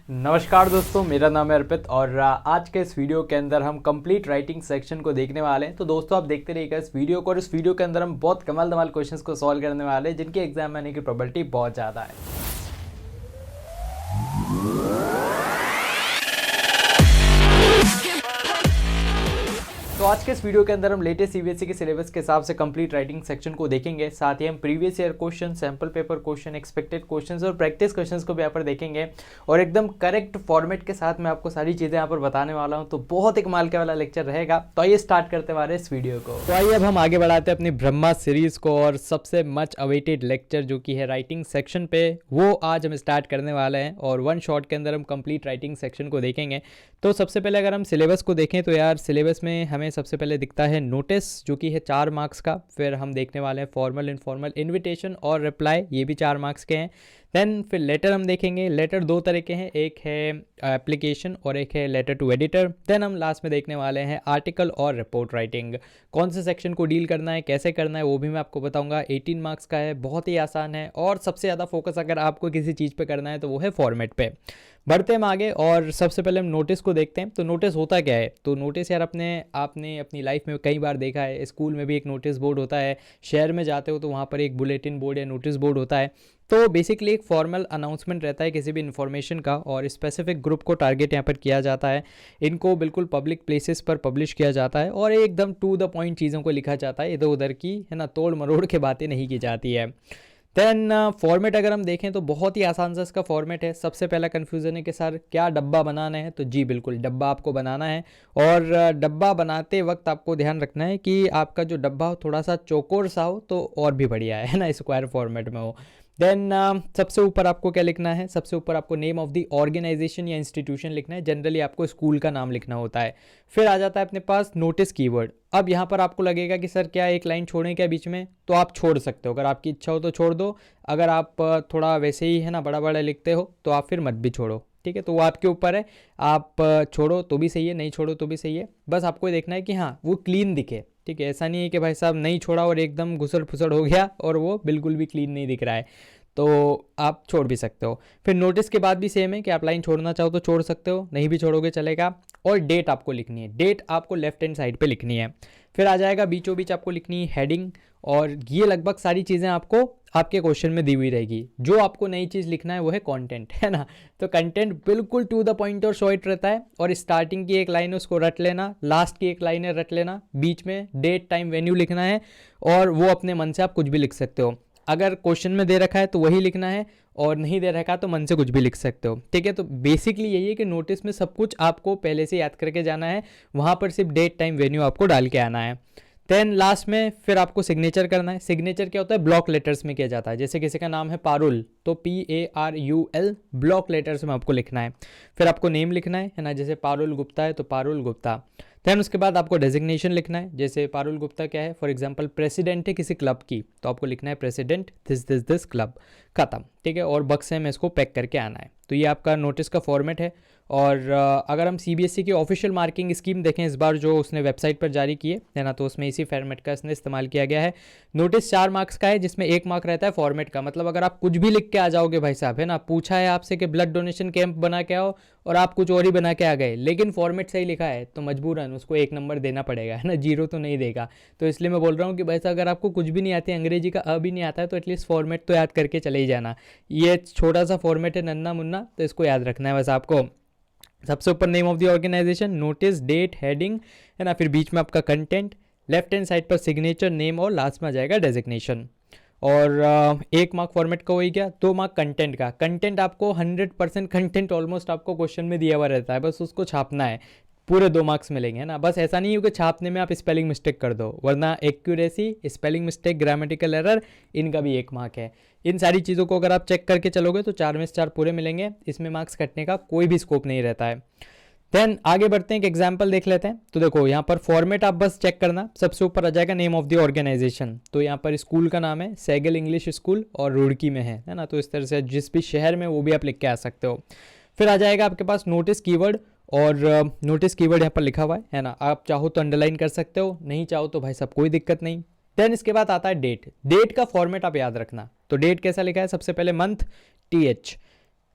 नमस्कार दोस्तों, मेरा नाम है अर्पित और आज के इस वीडियो के अंदर हम कंप्लीट राइटिंग सेक्शन को देखने वाले हैं। तो दोस्तों आप देखते रहिएगा इस वीडियो को, और इस वीडियो के अंदर हम बहुत कमाल धमाल क्वेश्चंस को सॉल्व करने वाले हैं जिनके एग्जाम में आने की प्रोबेबिलिटी बहुत ज़्यादा है। तो आज के इस वीडियो के अंदर हम लेटेस्ट सीबीएसई के सिलेबस के हिसाब से कंप्लीट राइटिंग सेक्शन को देखेंगे। साथ ही हम previous year question, sample paper question, expected questions और प्रैक्टिस क्वेश्चंस को भी यहाँ पर देखेंगे और एकदम करेक्ट फॉर्मेट के साथ मैं आपको सारी चीज़ें यहाँ पर बताने वाला हूँ। तो बहुत ही कमाल का वाला लेक्चर रहेगा। तो आइए स्टार्ट करते हैं इस वीडियो को। तो आइए अब हम आगे बढ़ाते हैं अपनी ब्रह्मा सीरीज को और सबसे मच अवेटेड लेक्चर जो कि है राइटिंग सेक्शन पे, वो आज हम स्टार्ट करने वाले हैं और वन शॉट के अंदर हम कंप्लीट राइटिंग सेक्शन को देखेंगे। तो सबसे पहले अगर हम सिलेबस को देखें तो यार सिलेबस में हमें सबसे पहले दिखता है नोटिस जो कि है 4 मार्क्स का। फिर हम देखने वाले हैं फॉर्मल, इनफॉर्मल, इनविटेशन और रिप्लाई, ये भी 4 मार्क्स के हैं। देन फिर लेटर हम देखेंगे। लेटर 2 तरह के हैं, एक है एप्लीकेशन और एक है लेटर टू एडिटर। देन हम लास्ट में देखने वाले हैं आर्टिकल और रिपोर्ट राइटिंग। कौन से सेक्शन को डील करना है, कैसे करना है, वो भी मैं आपको बताऊंगा। 18 मार्क्स का है, बहुत ही आसान है और सबसे ज़्यादा फोकस अगर आपको किसी चीज़ पे करना है तो वो है फॉर्मेट पे। बढ़ते हम आगे और सबसे पहले हम नोटिस को देखते हैं। तो नोटिस होता क्या है? तो नोटिस यार आपने अपनी लाइफ में कई बार देखा है, स्कूल में भी एक नोटिस बोर्ड होता है, शहर में जाते हो तो वहाँ पर एक बुलेटिन बोर्ड या नोटिस बोर्ड होता है। तो बेसिकली एक फॉर्मल अनाउंसमेंट रहता है किसी भी इन्फॉर्मेशन का और स्पेसिफिक ग्रुप को टारगेट यहाँ पर किया जाता है। इनको बिल्कुल पब्लिक प्लेसेस पर पब्लिश किया जाता है और एकदम टू द पॉइंट चीज़ों को लिखा जाता है, इधर उधर की है ना तोड़ मरोड़ के बातें नहीं की जाती है। देन फॉर्मेट अगर हम देखें तो बहुत ही आसान सा इसका फॉर्मेट है। सबसे पहला कन्फ्यूज़न है कि सर क्या डब्बा बनाना है? तो जी बिल्कुल डब्बा आपको बनाना है और डब्बा बनाते वक्त आपको ध्यान रखना है कि आपका जो डब्बा हो थोड़ा सा चौकोर सा हो तो और भी बढ़िया है ना, स्क्वायर फॉर्मेट में हो। देन सबसे ऊपर आपको क्या लिखना है? सबसे ऊपर आपको नेम ऑफ द ऑर्गेनाइजेशन या इंस्टीट्यूशन लिखना है। जनरली आपको स्कूल का नाम लिखना होता है। फिर आ जाता है अपने पास नोटिस कीवर्ड। अब यहाँ पर आपको लगेगा कि सर क्या एक लाइन छोड़ें क्या बीच में? तो आप छोड़ सकते हो, अगर आपकी इच्छा हो तो छोड़ दो। अगर आप थोड़ा वैसे ही है ना बड़ा बड़ा लिखते हो तो आप फिर मत भी छोड़ो, ठीक है? तो वो आपके ऊपर है, आप छोड़ो तो भी सही है, नहीं छोड़ो तो भी सही है। बस आपको ये देखना है कि हाँ वो क्लीन दिखे, ठीक है? ऐसा नहीं है कि भाई साहब नहीं छोड़ा और एकदम घुसड़ फुसड़ हो गया और वो बिल्कुल भी क्लीन नहीं दिख रहा है, तो आप छोड़ भी सकते हो। फिर नोटिस के बाद भी सेम है कि आप लाइन छोड़ना चाहो तो छोड़ सकते हो, नहीं भी छोड़ोगे चलेगा। और डेट आपको लिखनी है, डेट आपको लेफ्ट हैंड साइड पे लिखनी है। फिर आ जाएगा बीचों बीच आपको लिखनी है हेडिंग, और ये लगभग सारी चीज़ें आपको आपके क्वेश्चन में दी हुई रहेगी। जो आपको नई चीज़ लिखना है वो है कंटेंट, है ना? तो कंटेंट बिल्कुल टू द पॉइंट और शॉर्ट रहता है और स्टार्टिंग की एक लाइन है उसको रट लेना, लास्ट की एक लाइन है रट लेना, बीच में डेट, टाइम, वेन्यू लिखना है और वो अपने मन से आप कुछ भी लिख सकते हो। अगर क्वेश्चन में दे रखा है तो वही लिखना है और नहीं दे रखा तो मन से कुछ भी लिख सकते हो, ठीक है? तो बेसिकली यही है कि नोटिस में सब कुछ आपको पहले से याद करके जाना है, वहाँ पर सिर्फ डेट, टाइम, वेन्यू आपको डाल के आना है। देन लास्ट में फिर आपको सिग्नेचर करना है। सिग्नेचर क्या होता है? ब्लॉक लेटर्स में किया जाता है। जैसे किसी का नाम है पारुल तो PARUL ब्लॉक लेटर्स में आपको लिखना है। फिर आपको नेम लिखना है ना, जैसे पारुल गुप्ता है तो पारुल गुप्ता। देन उसके बाद आपको डेजिग्नेशन लिखना है। जैसे पारुल गुप्ता क्या है, फॉर एग्जांपल प्रेसिडेंट है किसी क्लब की तो आपको लिखना है प्रेसिडेंट दिस क्लब, खत्म, ठीक है? और बक्से में इसको पैक करके आना है। तो ये आपका नोटिस का फॉर्मेट है। और अगर हम CBSE की ऑफिशियल मार्किंग स्कीम देखें इस बार जो उसने वेबसाइट पर जारी की है ना, तो उसमें इसी फॉर्मेट का इसने इस्तेमाल किया गया है। नोटिस 4 मार्क्स का है जिसमें 1 मार्क रहता है फॉर्मेट का। मतलब अगर आप कुछ भी लिख के आ जाओगे भाई साहब, है ना, पूछा है आपसे कि ब्लड डोनेशन कैंप बना के आओ और आप कुछ और ही बना के आ गए लेकिन फॉर्मेट सही लिखा है तो मजबूरन उसको 1 नंबर देना पड़ेगा, है ना, 0 तो नहीं देगा। तो इसलिए मैं बोल रहा हूँ कि भाई साहब अगर आपको कुछ भी नहीं आती, अंग्रेजी का भी नहीं आता है, तो एटलीस्ट फॉर्मेट तो याद करके चले ही जाना। ये छोटा सा फॉर्मेट है, नन्ना मुन्ना, तो इसको याद रखना है बस आपको। सबसे ऊपर name of the organization, notice, date, heading, है ना, फिर बीच में आपका कंटेंट, लेफ्ट हैंड साइड पर सिग्नेचर, नेम और लास्ट में आ जाएगा डेजिग्नेशन। और 1 मार्क फॉर्मेट का हो ही गया। 2 मार्क कंटेंट का। कंटेंट आपको 100% कंटेंट ऑलमोस्ट आपको क्वेश्चन में दिया हुआ रहता है, बस उसको छापना है। पूरे 2 मार्क्स मिलेंगे, है ना। बस ऐसा नहीं है कि छापने में आप स्पेलिंग मिस्टेक कर दो, वरना accuracy, spelling mistake, grammatical error, इनका भी 1 मार्क है। इन सारी चीज़ों को अगर आप चेक करके चलोगे तो 4 में से 4 पूरे मिलेंगे, इसमें मार्क्स कटने का कोई भी स्कोप नहीं रहता है। देन आगे बढ़ते हैं, एक एग्जाम्पल देख लेते हैं। तो देखो यहाँ पर फॉर्मेट आप बस चेक करना। सबसे ऊपर आ जाएगा नेम ऑफ द ऑर्गेनाइजेशन, तो यहाँ पर स्कूल का नाम है सैगल इंग्लिश स्कूल और रुड़की में है ना। तो इस तरह से जिस भी शहर में वो भी आप लिख के आ सकते हो। फिर आ जाएगा आपके पास नोटिस कीवर्ड, और नोटिस कीवर्ड यहाँ पर लिखा हुआ है ना, आप चाहो तो अंडरलाइन कर सकते हो, नहीं चाहो तो भाई सब कोई दिक्कत नहीं। देन इसके बाद आता है डेट। डेट का फॉर्मेट आप याद रखना। तो डेट कैसा लिखा है? सबसे पहले मंथ TH,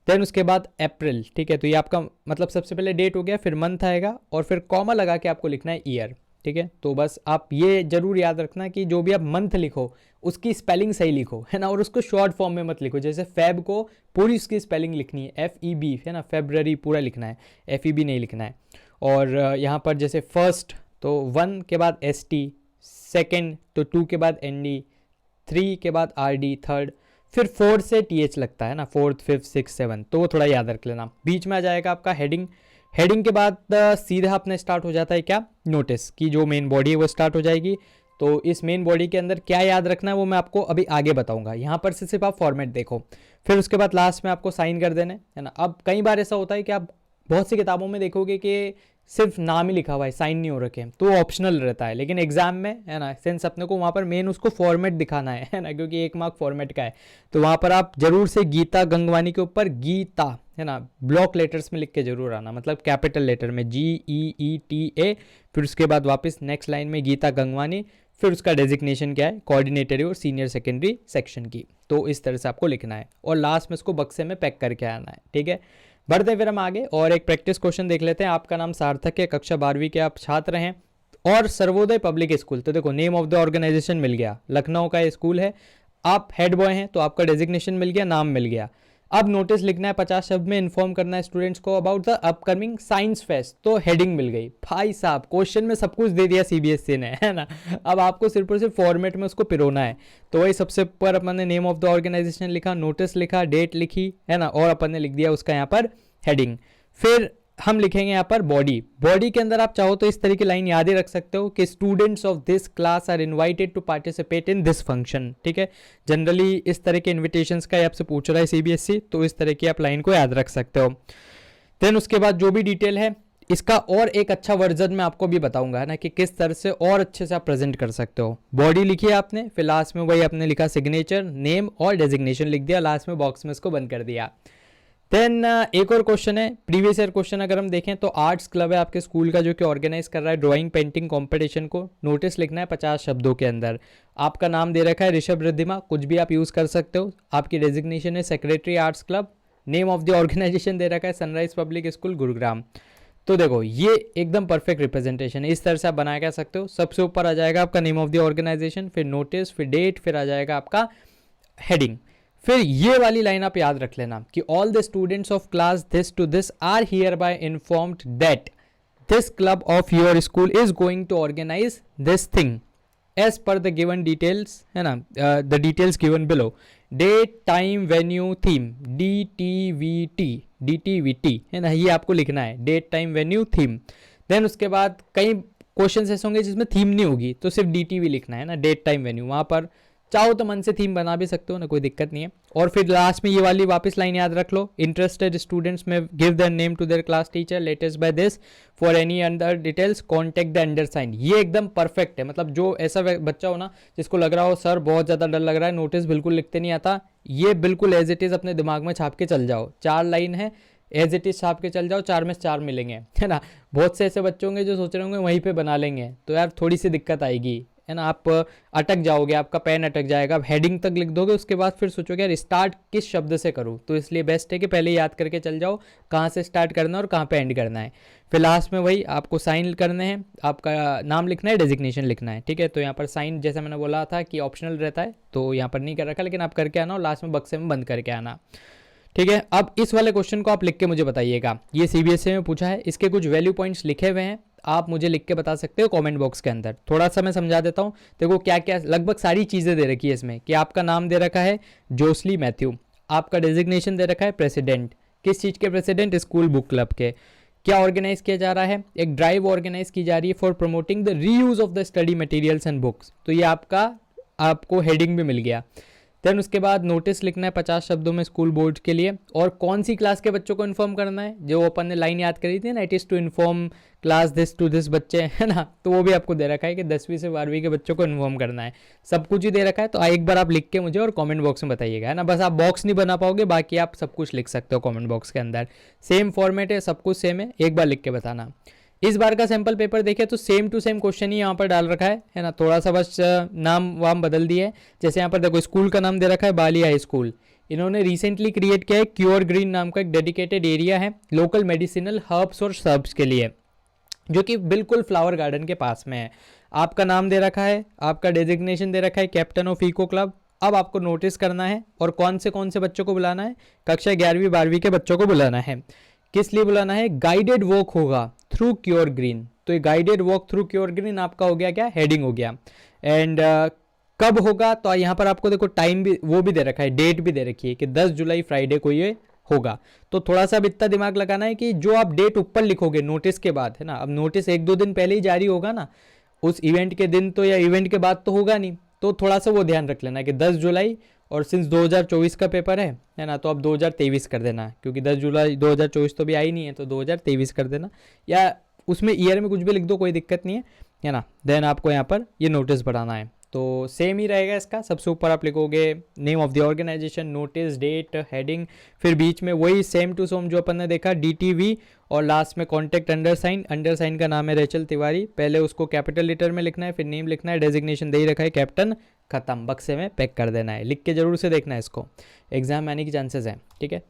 देन उसके बाद अप्रैल, ठीक है, तो ये आपका मतलब सबसे पहले डेट हो गया, फिर मंथ आएगा और फिर कॉमा लगा के आपको लिखना है ईयर, ठीक है। तो बस आप ये जरूर याद रखना कि जो भी आप मंथ लिखो उसकी स्पेलिंग सही लिखो, है ना, और उसको शॉर्ट फॉर्म में मत लिखो। जैसे फेब को पूरी उसकी स्पेलिंग लिखनी है FEB, है ना, फेब्रवरी पूरा लिखना है, FEB नहीं लिखना है। और यहाँ पर जैसे फर्स्ट तो 1 के बाद ST, सेकेंड तो 2 के बाद ND, 3 के बाद RD थर्ड, फिर 4 से TH लगता है ना, फोर्थ फिफ्थ सिक्स सेवन, तो वो थोड़ा याद रख लेना। बीच में आ जाएगा आपका हेडिंग, हेडिंग के बाद सीधा अपने स्टार्ट हो जाता है क्या, नोटिस की जो मेन बॉडी है वो स्टार्ट हो जाएगी। तो इस मेन बॉडी के अंदर क्या याद रखना है वो मैं आपको अभी आगे बताऊंगा। यहाँ पर से सिर्फ आप फॉर्मेट देखो, फिर उसके बाद लास्ट में आपको साइन कर देना है ना। अब कई बार ऐसा होता है कि आप बहुत सी किताबों में देखोगे कि सिर्फ नाम ही लिखा हुआ है, साइन नहीं हो रखे, तो वो ऑप्शनल रहता है। लेकिन एग्जाम में, है ना, सेंस अपने को वहाँ पर मेन उसको फॉर्मेट दिखाना है ना, क्योंकि 1 मार्क फॉर्मेट का है। तो वहाँ पर आप जरूर से गीता गंगवानी के ऊपर गीता, है ना, ब्लॉक लेटर्स में लिख के जरूर आना, मतलब कैपिटल लेटर में GEETA, फिर उसके बाद वापस नेक्स्ट लाइन में गीता गंगवानी, फिर उसका डेजिग्नेशन क्या है, कोऑर्डिनेटरी और सीनियर सेकेंडरी सेक्शन की। तो इस तरह से आपको लिखना है और लास्ट में इसको बक्से में पैक करके आना है, ठीक है। बढ़ते फिर हम आगे और एक प्रैक्टिस क्वेश्चन देख लेते हैं। आपका नाम सार्थक है, कक्षा 12वीं के आप छात्र हैं और सर्वोदय पब्लिक स्कूल, तो देखो नेम ऑफ द ऑर्गेनाइजेशन मिल गया, लखनऊ का स्कूल है, आप हेड बॉय हैं तो आपका डेजिग्नेशन मिल गया, नाम मिल गया। अब नोटिस लिखना है 50 शब्द में, इन्फॉर्म करना है स्टूडेंट्स को about the upcoming science fest, तो हेडिंग मिल गई। भाई साहब क्वेश्चन में सब कुछ दे दिया CBSE ने, है ना। अब आपको सिर्फ और सिर्फ फॉर्मेट में उसको पिरोना है। तो वही सबसे ऊपर अपन ने नेम ऑफ द ऑर्गेनाइजेशन लिखा, नोटिस लिखा, डेट लिखी, है ना, और अपन ने लिख दिया उसका यहाँ पर हेडिंग। फिर हम लिखेंगे यहाँ पर बॉडी, बॉडी के अंदर आप चाहो तो इस तरह की लाइन याद ही रख सकते हो कि students of this class are invited to participate in this function, ठीक है। जनरली इस तरह के इन्विटेशंस का आपसे पूछ रहा है CBSE, तो इस तरह की आप लाइन को याद रख सकते हो। देन उसके बाद जो भी डिटेल है इसका और एक अच्छा वर्जन मैं आपको भी बताऊंगा, है ना, कि किस तरह से और अच्छे से आप प्रेजेंट कर सकते हो। बॉडी लिखी है आपने, फिर लास्ट में वही आपने लिखा सिग्नेचर, नेम और डेजिग्नेशन लिख दिया, लास्ट में बॉक्स में इसको बंद कर दिया। देन एक और क्वेश्चन है, प्रीवियस ईयर क्वेश्चन अगर हम देखें तो आर्ट्स क्लब है आपके स्कूल का जो कि ऑर्गेनाइज कर रहा है ड्राइंग पेंटिंग कंपटीशन को। नोटिस लिखना है 50 शब्दों के अंदर। आपका नाम दे रखा है ऋषभ रिद्धिमा, कुछ भी आप यूज़ कर सकते हो। आपकी डेजिग्नेशन है secretary arts club, name of the organisation दे रखा है सनराइज पब्लिक स्कूल गुरुग्राम। तो देखो ये एकदम परफेक्ट रिप्रेजेंटेशन है, इस तरह से आप बनाया जा सकते हो। सबसे ऊपर आ जाएगा आपका नेम ऑफ द ऑर्गेनाइजेशन, फिर नोटिस, फिर डेट, फिर आ जाएगा आपका हेडिंग। फिर ये वाली लाइन आप याद रख लेना कि all the students of class this to this are hereby informed that this club of your school is going to organize this thing as per the given details, है ना, the details given below, date, time, venue, theme, DTVT, है ना, ये आपको लिखना है, date, time, venue, theme. Then उसके बाद कई क्वेश्चन ऐसे होंगे जिसमें थीम नहीं होगी तो सिर्फ DTV लिखना है ना, डेट, टाइम, वेन्यू। वहाँ पर चाहो तो मन से थीम बना भी सकते हो ना, कोई दिक्कत नहीं है। और फिर लास्ट में ये वाली वापस लाइन याद रख लो, interested students may give their name to their class teacher latest by this, for any other details contact the undersign. ये एकदम परफेक्ट है, मतलब जो ऐसा बच्चा हो ना जिसको लग रहा हो सर बहुत ज़्यादा डर लग रहा है, नोटिस बिल्कुल लिखते नहीं आता, ये बिल्कुल एज इट इज़ अपने दिमाग में छाप के चल जाओ। 4 लाइन है, एज इट इज छाप के चल जाओ, 4 में से 4 मिलेंगे, है ना। बहुत से ऐसे बच्चे होंगे जो सोच रहे होंगे वहीं पे बना लेंगे, तो यार थोड़ी सी दिक्कत आएगी, है ना, आप अटक जाओगे, आपका पेन अटक जाएगा। आप हेडिंग तक लिख दोगे, उसके बाद फिर सोचोगे यार स्टार्ट किस शब्द से करूँ, तो इसलिए बेस्ट है कि पहले याद करके चल जाओ कहाँ से स्टार्ट करना है और कहाँ पे एंड करना है। फिर लास्ट में वही आपको साइन करने हैं, आपका नाम लिखना है, डेजिग्नेशन लिखना है, ठीक है। तो यहाँ पर साइन जैसा मैंने बोला था कि ऑप्शनल रहता है, तो यहाँ पर नहीं कर रखा, लेकिन आप करके आना और लास्ट में बक्से में बंद करके आना, ठीक है। अब इस वाले क्वेश्चन को आप लिख के मुझे बताइएगा, ये CBSE में पूछा है, इसके कुछ वैल्यू पॉइंट्स लिखे हुए हैं, आप मुझे लिख के बता सकते हो कमेंट बॉक्स के अंदर। थोड़ा सा मैं समझा देता हूँ। देखो क्या क्या लगभग सारी चीज़ें दे रखी है इसमें, कि आपका नाम दे रखा है जोसली मैथ्यू, आपका डेजिग्नेशन दे रखा है प्रेसिडेंट, किस चीज़ के प्रेसिडेंट, स्कूल बुक क्लब के। क्या ऑर्गेनाइज किया जा रहा है, एक ड्राइव ऑर्गेनाइज की जा रही है for promoting the reuse of the study materials and books, तो ये आपको हेडिंग भी मिल गया। देन उसके बाद नोटिस लिखना है 50 शब्दों में स्कूल बोर्ड के लिए, और कौन सी क्लास के बच्चों को इन्फॉर्म करना है, जो अपन ने लाइन याद करी थी ना, it is to inform class this to this बच्चे, है ना, तो वो भी आपको दे रखा है कि 10वीं से 12वीं के बच्चों को इन्फॉर्म करना है। सब कुछ ही दे रखा है, तो एक बार आप लिख के मुझे और कमेंट बॉक्स में बताइएगा, है ना। बस आप बॉक्स नहीं बना पाओगे, बाकी आप सब कुछ लिख सकते हो कमेंट बॉक्स के अंदर। सेम फॉर्मेट है, सब कुछ सेम है, एक बार लिख के बताना। इस बार का सैंपल पेपर देखें तो सेम टू सेम क्वेश्चन ही यहाँ पर डाल रखा है ना, थोड़ा सा बस नाम वाम बदल दिए। जैसे यहाँ पर देखो स्कूल का नाम दे रखा है बाली हाई स्कूल, इन्होंने रिसेंटली क्रिएट किया है क्योर ग्रीन नाम का एक डेडिकेटेड एरिया है लोकल मेडिसिनल हर्ब्स और सर्ब्स के लिए, जो कि बिल्कुल फ्लावर गार्डन के पास में है। आपका नाम दे रखा है, आपका डेजिग्नेशन दे रखा है कैप्टन ऑफ इको क्लब। अब आपको नोटिस करना है और कौन से बच्चों को बुलाना है, कक्षा 11वीं 12वीं के बच्चों को बुलाना है। किस लिए बुलाना है, गाइडेड वॉक होगा थ्रू क्योर ग्रीन। तो ये guided walk through cure green आपका हो गया क्या, हेडिंग हो गया। एंड कब होगा, तो यहाँ पर आपको देखो टाइम भी वो भी दे रखा है, डेट भी दे रखी है कि 10 जुलाई फ्राइडे को ये होगा। तो थोड़ा सा अब इतना दिमाग लगाना है कि जो आप डेट ऊपर लिखोगे नोटिस के बाद, है ना, अब नोटिस 1-2 दिन पहले ही जारी होगा ना, उस इवेंट के दिन तो या इवेंट के बाद तो होगा नहीं, तो थोड़ा सा वो ध्यान रख लेना कि 10 जुलाई, और सिंस 2024 का पेपर है ना, तो अब 2023 कर देना, क्योंकि 10 जुलाई 2024 तो भी आई नहीं है, तो 2023 कर देना, या उसमें ईयर में कुछ भी लिख दो, कोई दिक्कत नहीं है ना। देन आपको यहाँ पर ये नोटिस बढ़ाना है, तो सेम ही रहेगा इसका। सबसे ऊपर आप लिखोगे name of the organization, notice, date, heading, फिर बीच में वही सेम टू सेम जो अपन ने देखा DTV, और लास्ट में कॉन्टेक्ट अंडरसाइन का नाम है रेचल तिवारी। पहले उसको कैपिटल लेटर में लिखना है, फिर नेम लिखना है, डेजिग्नेशन दे ही रखा है कैप्टन, खत्म, बक्से में पैक कर देना है। लिख के जरूर से देखना है इसको, एग्जाम आने की चांसेस हैं, ठीक है।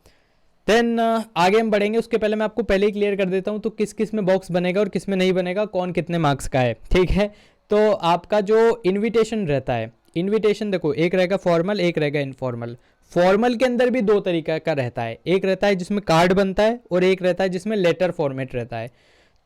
देन आगे हम बढ़ेंगे, उसके पहले मैं आपको पहले ही क्लियर कर देता हूँ तो किस किस में बॉक्स बनेगा और किस में नहीं बनेगा, कौन कितने मार्क्स का है, ठीक है। तो आपका जो इनविटेशन रहता है, इनविटेशन देखो एक रहेगा फॉर्मल, एक रहेगा इनफॉर्मल। फॉर्मल के अंदर भी 2 तरीका का रहता है, एक रहता है जिसमें कार्ड बनता है और एक रहता है जिसमें लेटर फॉर्मेट रहता है।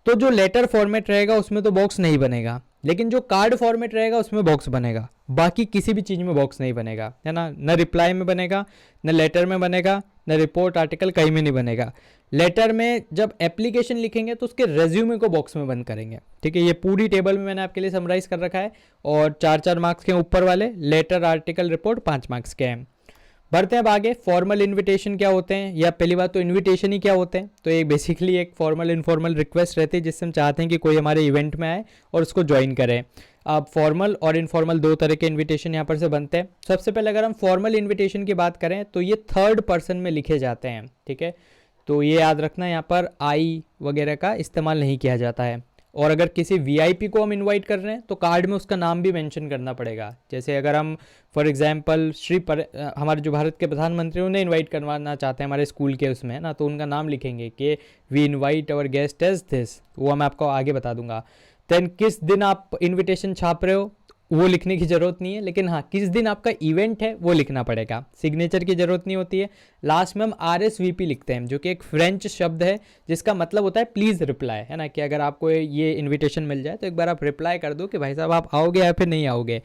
तो जो लेटर फॉर्मेट रहेगा उसमें तो बॉक्स नहीं बनेगा, लेकिन जो कार्ड फॉर्मेट रहेगा उसमें बॉक्स बनेगा। बाकी किसी भी चीज़ में बॉक्स नहीं बनेगा, है ना, न रिप्लाई में बनेगा, न लेटर में बनेगा, न रिपोर्ट आर्टिकल कहीं में नहीं बनेगा। लेटर में जब एप्लीकेशन लिखेंगे तो उसके रेज्यूमे को बॉक्स में बंद करेंगे, ठीक है। ये पूरी टेबल में मैंने आपके लिए समराइज कर रखा है, और 4-4 मार्क्स के ऊपर वाले, लेटर, आर्टिकल, रिपोर्ट 5 मार्क्स के हैं। बढ़ते हैं अब आगे, फॉर्मल इनविटेशन क्या होते हैं, या पहली बात तो इनविटेशन ही क्या होते हैं। तो एक बेसिकली एक फॉर्मल इनफॉर्मल रिक्वेस्ट रहती है जिससे हम चाहते हैं कि कोई हमारे इवेंट में आए और उसको ज्वाइन करें। अब फॉर्मल और इनफॉर्मल 2 तरह के इनविटेशन यहाँ पर से बनते हैं। सबसे पहले अगर हम फॉर्मल इनविटेशन की बात करें तो ये 3rd पर्सन में लिखे जाते हैं, ठीक है। तो ये याद रखना, यहाँ पर आई वगैरह का इस्तेमाल नहीं किया जाता है। और अगर किसी VIP को हम इनवाइट कर रहे हैं तो कार्ड में उसका नाम भी मेंशन करना पड़ेगा। जैसे अगर हम फॉर एग्जांपल हमारे जो भारत के प्रधानमंत्री उन्हें इनवाइट करवाना चाहते हैं हमारे स्कूल के उसमें, है ना, तो उनका नाम लिखेंगे कि we invite our guest as this, वो मैं आपको आगे बता दूंगा। देन किस दिन आप इन्विटेशन छाप रहे हो वो लिखने की ज़रूरत नहीं है, लेकिन हाँ किस दिन आपका इवेंट है वो लिखना पड़ेगा। सिग्नेचर की ज़रूरत नहीं होती है। लास्ट में हम RSVP लिखते हैं, जो कि एक फ्रेंच शब्द है जिसका मतलब होता है प्लीज़ रिप्लाई, है ना, कि अगर आपको ये इनविटेशन मिल जाए तो एक बार आप रिप्लाई कर दो कि भाई साहब आप आओगे या फिर नहीं आओगे।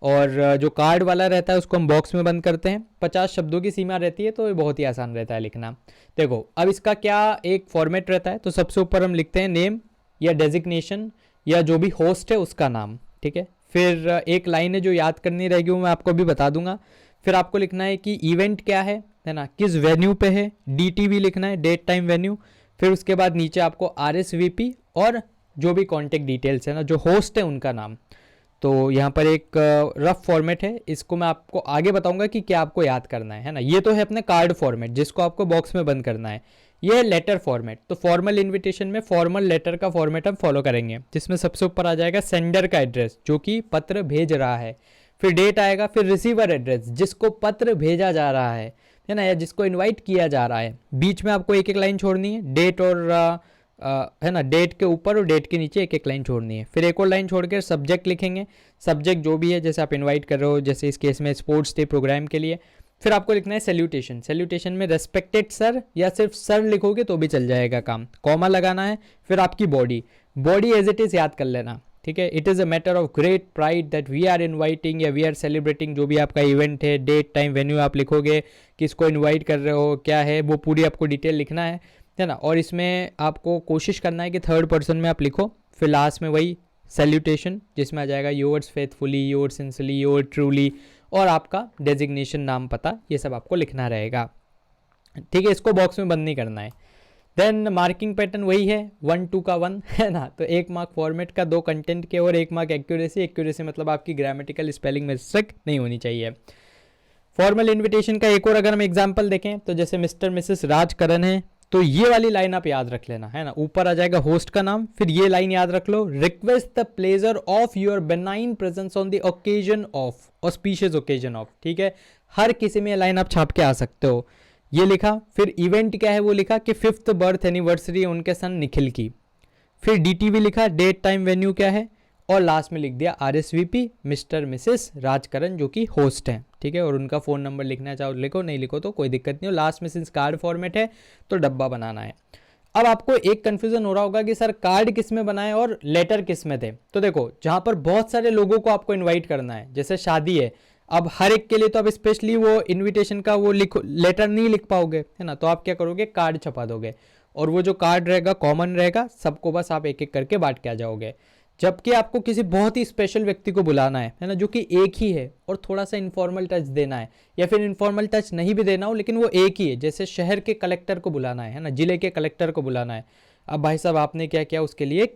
और जो कार्ड वाला रहता है उसको हम बॉक्स में बंद करते हैं। 50 शब्दों की सीमा रहती है, तो ये बहुत ही आसान रहता है लिखना। देखो अब इसका क्या एक फॉर्मेट रहता है, तो सबसे ऊपर हम लिखते हैं नेम या डेजिग्नेशन या जो भी होस्ट है उसका नाम, ठीक है। फिर एक लाइन है जो याद करनी रहेगी, वो मैं आपको अभी बता दूंगा। फिर आपको लिखना है कि इवेंट क्या है ना, किस वेन्यू पे है, DTV लिखना है, डेट टाइम वेन्यू। फिर उसके बाद नीचे आपको RSVP और जो भी कॉन्टेक्ट डिटेल्स है ना, जो होस्ट है उनका नाम। तो यहाँ पर एक रफ फॉर्मेट है, इसको मैं आपको आगे बताऊंगा कि क्या आपको याद करना है ना। ये तो है अपने कार्ड फॉर्मेट जिसको आपको बॉक्स में बंद करना है। ये है लेटर फॉर्मेट। तो फॉर्मल इनविटेशन में फॉर्मल लेटर का फॉर्मेट हम फॉलो करेंगे, जिसमें सबसे ऊपर आ जाएगा सेंडर का एड्रेस जो कि पत्र भेज रहा है, फिर डेट आएगा, फिर रिसीवर एड्रेस जिसको पत्र भेजा जा रहा है ना, या जिसको इनवाइट किया जा रहा है। बीच में आपको एक एक लाइन छोड़नी है, डेट और है ना, डेट के ऊपर और डेट के नीचे एक एक लाइन छोड़नी है। फिर एक और लाइन छोड़ कर सब्जेक्ट लिखेंगे, सब्जेक्ट जो भी है, जैसे आप इनवाइट कर रहे हो, जैसे इस केस में स्पोर्ट्स डे प्रोग्राम के लिए। फिर आपको लिखना है सैल्यूटेशन। सैल्यूटेशन में रेस्पेक्टेड सर या सिर्फ सर लिखोगे तो भी चल जाएगा काम, कॉमा लगाना है। फिर आपकी बॉडी एज इट इज़ याद कर लेना, ठीक है। It is a matter of great pride that we are inviting या वी आर सेलिब्रेटिंग, जो भी आपका इवेंट है, डेट टाइम वेन्यू आप लिखोगे, किसको इन्वाइट कर रहे हो, क्या है, वो पूरी आपको डिटेल लिखना है ना। और इसमें आपको कोशिश करना है कि 3rd पर्सन में आप लिखो। फिर लास्ट में वही सैल्यूटेशन जिसमें आ जाएगा yours faithfully, yours sincerely, your truly, और आपका डेजिग्नेशन, नाम, पता, ये सब आपको लिखना रहेगा, ठीक है। इसको बॉक्स में बंद नहीं करना है। देन मार्किंग पैटर्न वही है, 1-2 का 1 है ना। तो 1 मार्क फॉर्मेट का, 2 कंटेंट के और 1 मार्क एक्यूरेसी। एक्यूरेसी मतलब आपकी ग्रामेटिकल स्पेलिंग मिस्टेक नहीं होनी चाहिए। फॉर्मल इन्विटेशन का एक और अगर हम एग्जाम्पल देखें तो जैसे मिस्टर मिसेस राजकरण है, तो ये वाली लाइन आप याद रख लेना, है ना। ऊपर आ जाएगा होस्ट का नाम, फिर ये लाइन याद रख लो, request the pleasure of your benign presence on the occasion of, auspicious occasion of, ठीक है। हर किसी में लाइन आप छाप के आ सकते हो। ये लिखा, फिर इवेंट क्या है वो लिखा कि 5th बर्थ एनिवर्सरी उनके सन निखिल की। फिर डीटीवी लिखा, डेट टाइम वेन्यू क्या है, और लास्ट में लिख दिया आरएसवीपी मिस्टर मिसेस राजकरण जो कि होस्ट हैं, ठीक है। और उनका फ़ोन नंबर लिखना चाहो लिखो, नहीं लिखो तो कोई दिक्कत नहीं हो। लास्ट में सिंस कार्ड फॉर्मेट है तो डब्बा बनाना है। अब आपको एक कंफ्यूजन हो रहा होगा कि सर कार्ड किस में बनाए और लेटर किस में थे। तो देखो, जहां पर बहुत सारे लोगों को आपको इनवाइट करना है, जैसे शादी है, अब हर एक के लिए तो आप स्पेशली वो इनविटेशन का वो लिखो लेटर नहीं लिख पाओगे, है ना। तो आप क्या करोगे, कार्ड छपा दोगे, और वो जो कार्ड रहेगा कॉमन रहेगा, सबको बस आप एक एक करके बांट के आ जाओगे। जबकि आपको किसी बहुत ही स्पेशल व्यक्ति को बुलाना है ना, जो कि एक ही है, और थोड़ा सा इनफॉर्मल टच देना है, या फिर इनफॉर्मल टच नहीं भी देना हो लेकिन वो एक ही है, जैसे शहर के कलेक्टर को बुलाना है ना, जिले के कलेक्टर को बुलाना है। अब भाई साहब आपने क्या किया, उसके लिए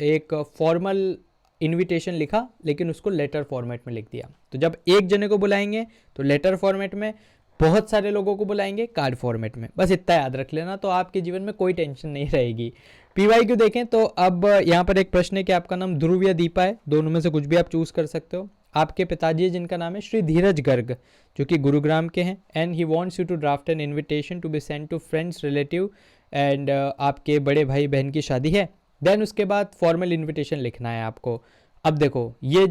एक फॉर्मल इनविटेशन लिखा लेकिन उसको लेटर फॉर्मेट में लिख दिया। तो जब एक जने को बुलाएंगे तो लेटर फॉर्मेट में, बहुत सारे लोगों को बुलाएंगे कार्ड फॉर्मेट में। बस इतना याद रख लेना, तो आपके जीवन में कोई टेंशन नहीं रहेगी। पीवाईक्यू देखें तो अब यहाँ पर एक प्रश्न है कि आपका नाम ध्रुव या दीपा है, दोनों में से कुछ भी आप चूज कर सकते हो। आपके पिताजी जिनका नाम है श्री धीरज गर्ग, जो कि गुरुग्राम के हैं, and he wants you to draft an invitation to be send to friends relative, and आपके बड़े भाई बहन की शादी है। देन उसके बाद फॉर्मल इन्विटेशन लिखना है आपको। अब देखो, ये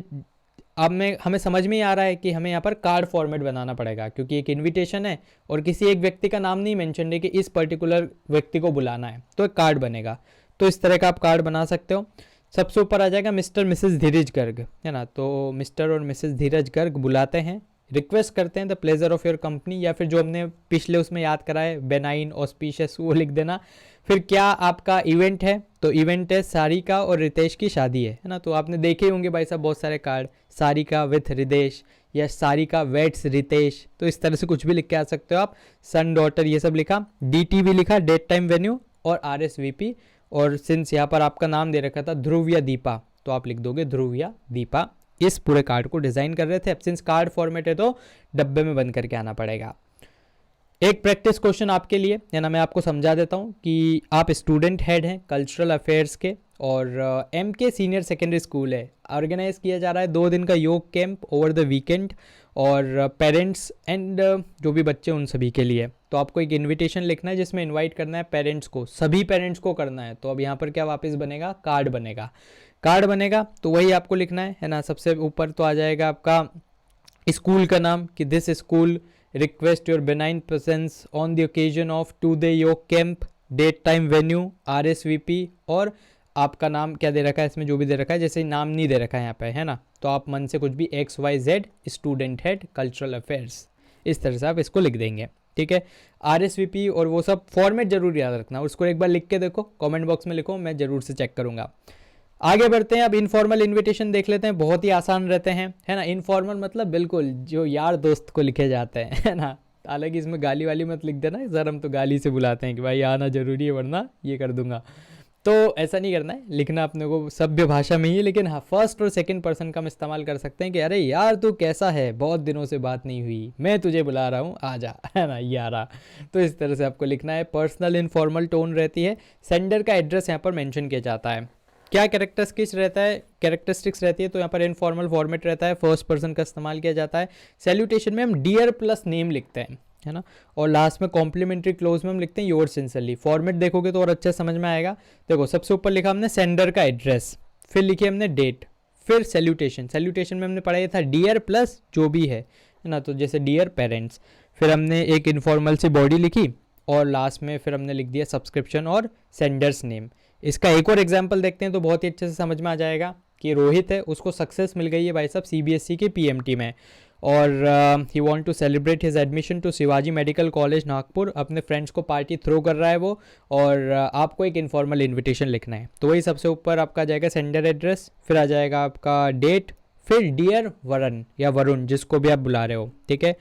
अब हमें समझ में ही आ रहा है कि हमें यहाँ पर कार्ड फॉर्मेट बनाना पड़ेगा, क्योंकि एक इनविटेशन है और किसी एक व्यक्ति का नाम नहीं मेंशन है कि इस पर्टिकुलर व्यक्ति को बुलाना है, तो एक कार्ड बनेगा। तो इस तरह का आप कार्ड बना सकते हो। सबसे ऊपर आ जाएगा मिस्टर मिसेस धीरज गर्ग, है ना। तो मिस्टर और मिसेस धीरज गर्ग बुलाते हैं, रिक्वेस्ट करते हैं the pleasure of your company, या फिर जो हमने पिछले उसमें याद करा है बेनाइन ऑस्पिशियस, वो लिख देना। फिर क्या आपका इवेंट है, तो इवेंट है सारिका और रितेश की शादी है ना। तो आपने देखे होंगे भाई साहब बहुत सारे कार्ड, सारिका विथ रितेश या सारिका वेट्स रितेश, तो इस तरह से कुछ भी लिख के आ सकते हो आप। सन डॉटर ये सब लिखा, डीटीवी लिखा, डेट टाइम वेन्यू, और आरएसवीपी। और सिंस यहाँ पर आपका नाम दे रखा था ध्रुव या दीपा, तो आप लिख दोगे ध्रुव या दीपा। इस पूरे कार्ड को डिजाइन कर रहे थे। अब सिंस कार्ड फॉर्मेट है तो डब्बे में बंद करके आना पड़ेगा। एक प्रैक्टिस क्वेश्चन आपके लिए, है ना, मैं आपको समझा देता हूँ कि आप स्टूडेंट हेड हैं कल्चरल अफेयर्स के, और एमके सीनियर सेकेंडरी स्कूल है, ऑर्गेनाइज किया जा रहा है 2 दिन का योग कैंप ओवर द वीकेंड, और पेरेंट्स एंड जो भी बच्चे उन सभी के लिए। तो आपको एक इनविटेशन लिखना है जिसमें इनवाइट करना है पेरेंट्स को, सभी पेरेंट्स को करना है। तो अब यहाँ पर क्या वापस बनेगा, कार्ड बनेगा। कार्ड बनेगा तो वही आपको लिखना है ना। सबसे ऊपर तो आ जाएगा आपका स्कूल का नाम कि this school request your benign presence on the occasion of 2 day yoga camp, date time venue, RSVP, और आपका नाम क्या दे रखा है इसमें, जो भी दे रखा है, जैसे नाम नहीं दे रखा है यहाँ पे, है ना। तो आप मन से कुछ भी XYZ student head cultural affairs, इस तरह से आप इसको लिख देंगे, ठीक है। आरएसवीपी और वो सब फॉर्मेट जरूर याद रखना, उसको एक बार लिख के देखो, कमेंट बॉक्स में लिखो, मैं जरूर से चेक करूंगा। आगे बढ़ते हैं, अब इनफॉर्मल इनविटेशन देख लेते हैं, बहुत ही आसान रहते हैं, है ना। इनफॉर्मल मतलब बिल्कुल जो यार दोस्त को लिखे जाते हैं, है ना। हालांकि इसमें गाली वाली मत लिख देना सर, हम तो गाली से बुलाते हैं कि भाई आना जरूरी है वरना ये कर दूंगा, तो ऐसा नहीं करना है। लिखना अपने को सभ्य भाषा में ही, लेकिन हाँ फर्स्ट और सेकंड पर्सन का हम इस्तेमाल कर सकते हैं कि अरे यार तू कैसा है, बहुत दिनों से बात नहीं हुई, मैं तुझे बुला रहा हूँ आजा, है ना यारा। तो इस तरह से आपको लिखना है। पर्सनल इनफॉर्मल टोन रहती है। सेंडर का एड्रेस यहाँ पर मेंशन किया जाता है। क्या कैरेक्टरिस्टिक्स रहता है, कैरेक्टरिस्टिक्स रहती है, तो यहाँ पर इनफॉर्मल फॉर्मेट रहता है, फर्स्ट पर्सन का इस्तेमाल किया जाता है। सैल्यूटेशन में हम डियर प्लस नेम लिखते हैं, है ना। और लास्ट में कॉम्प्लीमेंट्री क्लोज में हम लिखते हैं योर सिंसियरली। फॉर्मेट देखोगे तो और अच्छे समझ में आएगा। देखो सबसे ऊपर लिखा हमने सेंडर का एड्रेस, फिर लिखी हमने डेट, फिर सैल्यूटेशन। सैल्यूटेशन में हमने पढ़ा था डियर प्लस जो भी है ना, तो जैसे डियर पेरेंट्स। फिर हमने एक इनफॉर्मल सी बॉडी लिखी, और लास्ट में फिर हमने लिख दिया सब्सक्रिप्शन और सेंडर्स नेम। इसका एक और एग्जाम्पल देखते हैं तो बहुत ही अच्छे से समझ में आ जाएगा कि रोहित है, उसको सक्सेस मिल गई है भाई साहब CBSE के PMT में, और he want to celebrate his admission to Shivaji medical college Nagpur. अपने फ्रेंड्स को पार्टी थ्रो कर रहा है वो, और आपको एक इनफॉर्मल इनविटेशन लिखना है। तो वही सबसे ऊपर आपका जाएगा सेंडर एड्रेस, फिर आ जाएगा आपका डेट, फिर डियर वरुण या वरुण जिसको भी आप बुला रहे हो, ठीक है।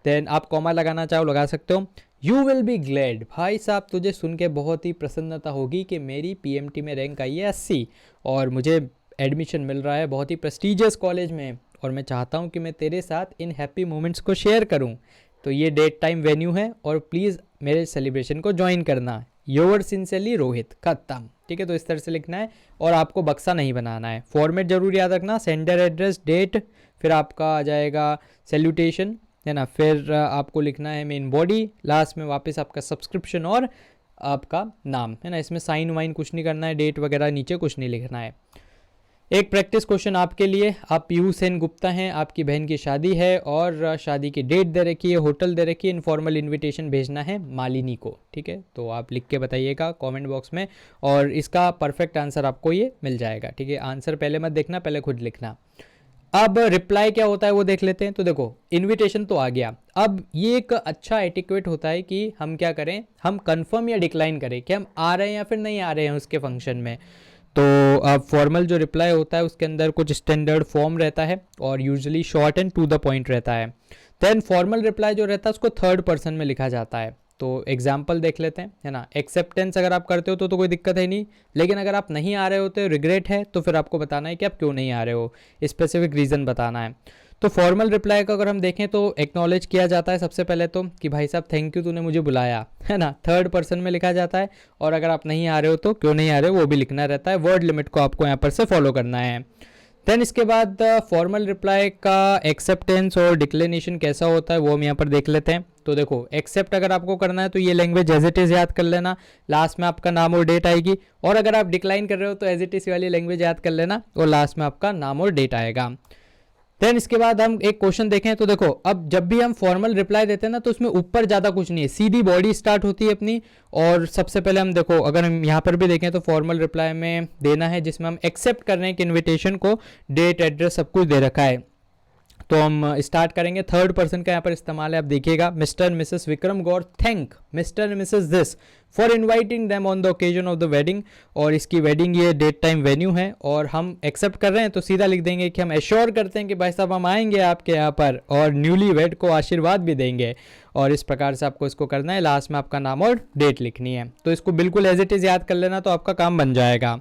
देन आप कॉमा लगाना चाहो लगा सकते हो। यू विल बी ग्लैड, भाई साहब तुझे सुन के बहुत ही प्रसन्नता होगी कि मेरी PMT में रैंक आई है 80 और मुझे एडमिशन मिल रहा है बहुत ही प्रेस्टीजियस कॉलेज में, और मैं चाहता हूं कि मैं तेरे साथ इन हैप्पी मोमेंट्स को शेयर करूं। तो ये डेट टाइम वेन्यू है, और प्लीज़ मेरे सेलिब्रेशन को ज्वाइन करना। योर सिंसियरली रोहित, खत्म, ठीक है। तो इस तरह से लिखना है, और आपको बक्सा नहीं बनाना है। फॉर्मेट जरूर याद रखना, सेंडर एड्रेस, डेट, फिर आपका आ जाएगा सैल्यूटेशन, है ना, फिर आपको लिखना है मेन बॉडी, लास्ट में वापस आपका सब्सक्रिप्शन और आपका नाम, है ना। इसमें साइन वाइन कुछ नहीं करना है, डेट वगैरह नीचे कुछ नहीं लिखना है। एक प्रैक्टिस क्वेश्चन आपके लिए, आप पीयू सेन गुप्ता हैं, आपकी बहन की शादी है और शादी की डेट दे रखी है, होटल दे रखी है, इनफॉर्मल इनविटेशन भेजना है मालिनी को, ठीक है। तो आप लिख के बताइएगा कमेंट बॉक्स में और इसका परफेक्ट आंसर आपको ये मिल जाएगा, ठीक है। आंसर पहले मत देखना, पहले खुद लिखना। अब रिप्लाई क्या होता है वो देख लेते हैं। तो देखो इनविटेशन तो आ गया, अब ये एक अच्छा एटिक्वेट होता है कि हम क्या करें, हम कंफर्म या डिक्लाइन करें कि हम आ रहे हैं या फिर नहीं आ रहे हैं उसके फंक्शन में। तो अब फॉर्मल जो रिप्लाई होता है उसके अंदर कुछ स्टैंडर्ड फॉर्म रहता है और usually short and to the point रहता है। देन फॉर्मल रिप्लाई जो रहता है उसको थर्ड पर्सन में लिखा जाता है। तो एग्जाम्पल देख लेते हैं, है ना। एक्सेप्टेंस अगर आप करते हो तो कोई दिक्कत है नहीं, लेकिन अगर आप नहीं आ रहे होते, रिग्रेट है, तो फिर आपको बताना है कि आप क्यों नहीं आ रहे हो, स्पेसिफिक रीज़न बताना है। तो फॉर्मल रिप्लाई का अगर हम देखें तो एक्नॉलेज किया जाता है सबसे पहले तो कि भाई साहब थैंक यू तूने मुझे बुलाया, है ना, थर्ड पर्सन में लिखा जाता है। और अगर आप नहीं आ रहे हो तो क्यों नहीं आ रहे हो वो भी लिखना रहता है, वर्ड लिमिट को आपको यहाँ पर से फॉलो करना है। देन इसके बाद फॉर्मल रिप्लाई का एक्सेप्टेंस और डिक्लेनेशन कैसा होता है वो हम यहाँ पर देख लेते हैं। तो देखो एक्सेप्ट अगर आपको करना है तो ये लैंग्वेज एज इट इज़ याद कर लेना, लास्ट में आपका नाम और डेट आएगी। और अगर आप डिक्लाइन कर रहे हो तो एज इट इज़ वाली लैंग्वेज याद कर लेना और लास्ट में आपका नाम और डेट आएगा। देन इसके बाद हम एक क्वेश्चन देखें। तो देखो अब जब भी हम फॉर्मल रिप्लाई देते हैं ना तो उसमें ऊपर ज़्यादा कुछ नहीं है, सीधी बॉडी स्टार्ट होती है अपनी। और सबसे पहले हम देखो अगर हम यहाँ पर भी देखें तो फॉर्मल रिप्लाई में देना है जिसमें हम एक्सेप्ट कर रहे हैं कि इन्विटेशन को डेट एड्रेस सब कुछ दे रखा है। तो हम स्टार्ट करेंगे, थर्ड पर्सन का यहाँ पर इस्तेमाल है, आप देखिएगा। Mister and Mrs Vikram Gaur thank mister and Mrs this for inviting them on the occasion of the wedding. और इसकी वेडिंग ये डेट टाइम वेन्यू है और हम एक्सेप्ट कर रहे हैं तो सीधा लिख देंगे कि हम एश्योर करते हैं कि भाई साहब हम आएंगे आपके यहाँ पर और न्यूली वेड को आशीर्वाद भी देंगे। और इस प्रकार से आपको इसको करना है, लास्ट में आपका नाम और डेट लिखनी है। तो इसको बिल्कुल एज इट इज़ याद कर लेना तो आपका काम बन जाएगा।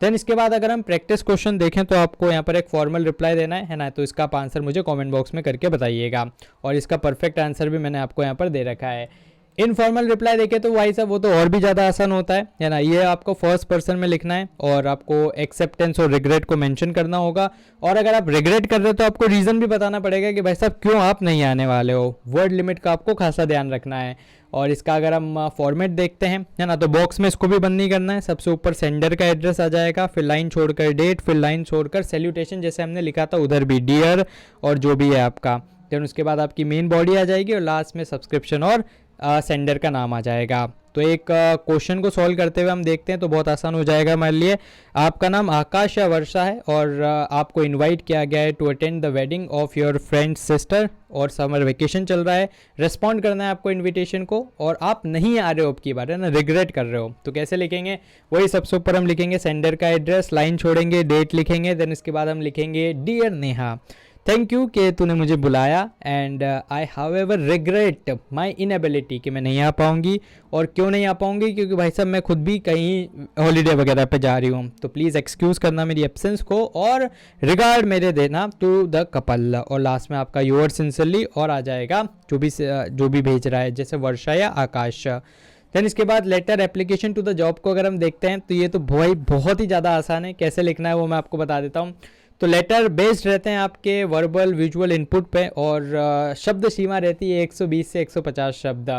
देन इसके बाद अगर हम प्रैक्टिस क्वेश्चन देखें तो आपको यहाँ पर एक फॉर्मल रिप्लाई देना है ना। तो इसका आप आंसर मुझे कमेंट बॉक्स में करके बताइएगा और इसका परफेक्ट आंसर भी मैंने आपको यहाँ पर दे रखा है। इनफॉर्मल रिप्लाई देखें तो भाई साहब वो तो और भी ज़्यादा आसान होता है ना। ये आपको फर्स्ट पर्सन में लिखना है और आपको एक्सेप्टेंस और रिग्रेट को मेंशन करना होगा। और अगर आप रिग्रेट कर रहे हो तो आपको रीज़न भी बताना पड़ेगा कि भाई साहब क्यों आप नहीं आने वाले हो। वर्ड लिमिट का आपको खासा ध्यान रखना है। और इसका अगर हम फॉर्मेट देखते हैं, है ना, तो बॉक्स में इसको भी बंद नहीं करना है। सबसे ऊपर सेंडर का एड्रेस आ जाएगा, फिर लाइन छोड़कर डेट, फिर लाइन छोड़कर सैल्यूटेशन जैसे हमने लिखा था उधर भी डियर और जो भी है आपका। देन उसके बाद आपकी मेन बॉडी आ जाएगी और लास्ट में सब्सक्रिप्शन और सेंडर का नाम आ जाएगा। तो एक क्वेश्चन को सॉल्व करते हुए हम देखते हैं तो बहुत आसान हो जाएगा हमारे लिए। आपका नाम आकाश या वर्षा है और आपको इनवाइट किया गया है to attend the wedding of your friend sister और समर वेकेशन चल रहा है। रेस्पॉन्ड करना है आपको इनविटेशन को और आप नहीं आ रहे हो अब की बार, है ना, रिग्रेट कर रहे हो। तो कैसे लिखेंगे, वही सबसे ऊपर हम लिखेंगे सेंडर का एड्रेस, लाइन छोड़ेंगे, डेट लिखेंगे। देन इसके बाद हम लिखेंगे डियर नेहा थैंक यू कि तूने मुझे बुलाया and I however regret my inability कि मैं नहीं आ पाऊँगी। और क्यों नहीं आ पाऊँगी, क्योंकि भाई साहब मैं खुद भी कहीं हॉलीडे वगैरह पे जा रही हूँ। तो प्लीज़ एक्सक्यूज़ करना मेरी एब्सेंस को और रिगार्ड मेरे देना टू द कपल। और लास्ट में आपका योर सिंसियरली और आ जाएगा जो भी भेज रहा है, जैसे वर्षा या आकाश। देन इसके बाद letter application to the job को अगर हम देखते हैं तो ये तो भाई बहुत ही ज़्यादा आसान है। कैसे लिखना है वो मैं आपको बता देता हूँ। तो लेटर बेस्ड रहते हैं आपके वर्बल विजुअल इनपुट पे और शब्द सीमा रहती है 120 से 150 शब्द।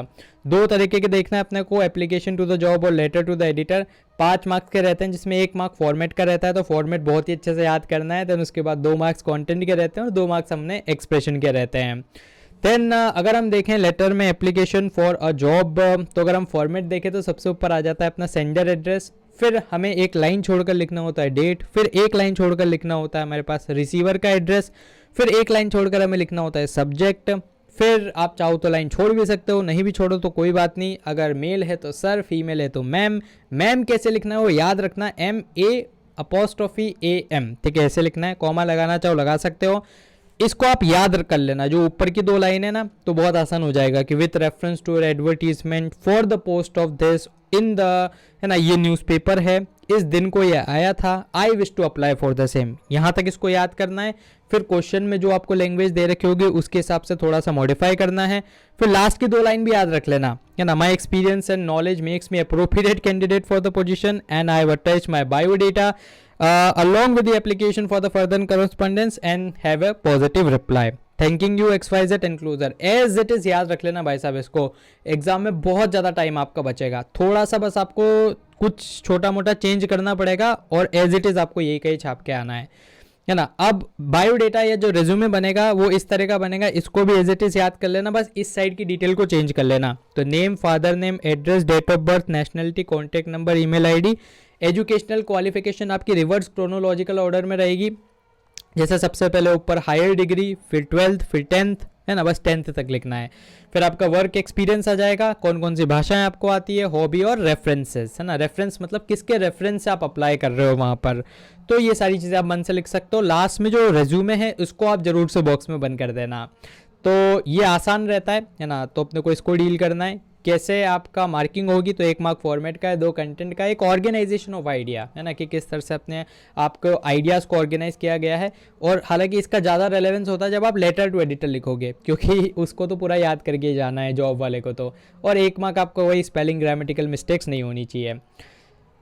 दो तरीके के देखना है अपने को, एप्लीकेशन टू द जॉब और letter to the editor. 5 marks के रहते हैं जिसमें 1 मार्क फॉर्मेट का रहता है, तो फॉर्मेट बहुत ही अच्छे से याद करना है। देन उसके बाद 2 मार्क्स कंटेंट के रहते हैं और 2 मार्क्स हमने एक्सप्रेशन के रहते हैं। देन अगर हम देखें लेटर में एप्लीकेशन फॉर अ जॉब, तो अगर हम फॉर्मेट देखें तो सबसे ऊपर आ जाता है अपना सेंडर एड्रेस, फिर हमें एक लाइन छोड़कर लिखना होता है डेट, फिर एक लाइन छोड़कर लिखना होता है हमारे पास रिसीवर का एड्रेस, फिर एक लाइन छोड़कर हमें लिखना होता है सब्जेक्ट। फिर आप चाहो तो लाइन छोड़ भी सकते हो, नहीं भी छोड़ो तो कोई बात नहीं। अगर मेल है तो सर, फीमेल है तो मैम। मैम कैसे लिखना है वो याद रखना, MA'AM, ठीक है, ऐसे लिखना है। कॉमा लगाना चाहो लगा सकते हो। इसको आप याद कर लेना, जो ऊपर की 2 लाइन है ना, तो बहुत आसान हो जाएगा कि with reference to advertisement for the post of this in the, है ना, ये न्यूज़पेपर है, इस दिन को ये आया था, I wish to apply for the same. यहाँ तक इसको याद करना है। फिर क्वेश्चन में जो आपको लैंग्वेज दे रखी होगी उसके हिसाब से थोड़ा सा मॉडिफाई करना है। फिर लास्ट की 2 लाइन भी याद रख लेना, है ना, my experience and knowledge makes me appropriate candidate for the position and I have attached my along with the application for the further correspondence and have a positive reply. Thanking you XYZ enclosure, as it is याद रख लेना भाई साहब इसको। Exam में बहुत ज़्यादा time आपका बचेगा, थोड़ा सा बस आपको कुछ छोटा मोटा चेंज करना पड़ेगा और एज इट इज़ आपको यही कहीं छाप के आना है ना। अब बायोडेटा या जो रिज्यूमे बनेगा वो इस तरह का बनेगा, इसको भी एज इट इज़ याद कर लेना, बस इस साइड की डिटेल को चेंज कर लेना। तो name, father name, address, date of birth, nationality, contact number, email ID, educational qualification आपकी रिवर्स क्रोनोलॉजिकल ऑर्डर में रहेगी। जैसे सबसे पहले ऊपर हायर डिग्री, फिर 12th, फिर 10th, है ना, बस 10th तक लिखना है। फिर आपका वर्क एक्सपीरियंस आ जाएगा, कौन कौन सी भाषाएं आपको आती है, हॉबी और रेफरेंसेस, है ना। रेफरेंस मतलब किसके रेफरेंस से आप अप्लाई कर रहे हो वहाँ पर, तो ये सारी चीज़ें आप मन से लिख सकते हो। लास्ट में जो रेज्यूमे है उसको आप जरूर से बॉक्स में बंद कर देना, तो ये आसान रहता है ना। तो अपने को इसको डील करना है कैसे आपका मार्किंग होगी, तो 1 मार्क फॉर्मेट का है, 2 कंटेंट का, एक ऑर्गेनाइजेशन ऑफ आइडिया, है ना, कि किस तरह से अपने आपको आइडियाज़ को ऑर्गेनाइज किया गया है। और हालांकि इसका ज़्यादा रेलेवेंस होता है जब आप लेटर टू एडिटर लिखोगे, क्योंकि उसको तो पूरा याद करके जाना है जॉब वाले को तो। और 1 मार्क आपको वही स्पेलिंग ग्रामेटिकल मिस्टेक्स नहीं होनी चाहिए।